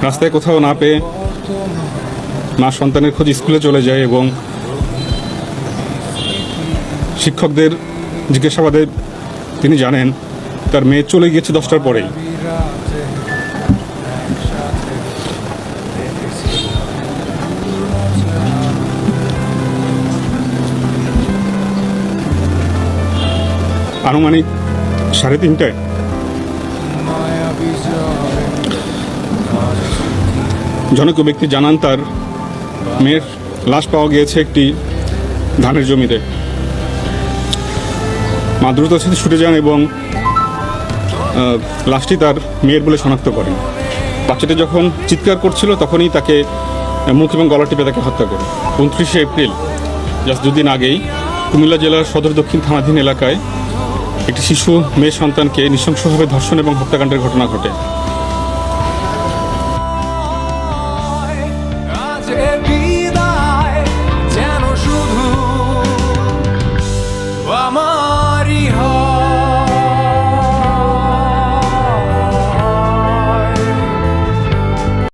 রাস্তায় কোথাও না পেয়ে মা সন্তানের খোঁজ স্কুলে চলে যায় এবং শিক্ষকদের জিজ্ঞাসাবাদে তিনি জানেন তার মেয়ে চলে গিয়েছে 10টার পরেই। আনুমানিক 3:30টায় জনৈক ব্যক্তি জানান তার মেয়ের লাশ পাওয়া গিয়েছে একটি ধানের জমিতে। মা দ্রুত সেটি ছুটে যান এবং লাশটি তার মেয়ের বলে শনাক্ত করেন। বাচ্চাটি যখন চিৎকার করছিল তখনই তাকে মুখ এবং গলা টিপে তাকে হত্যা করে। 29শে এপ্রিল জাস্ট দুদিন আগেই কুমিল্লা জেলার সদর দক্ষিণ থানাধীন এলাকায় একটি শিশু মেয়ে সন্তানকে নৃশংসভাবে ধর্ষণ এবং হত্যাকাণ্ডের ঘটনা ঘটে।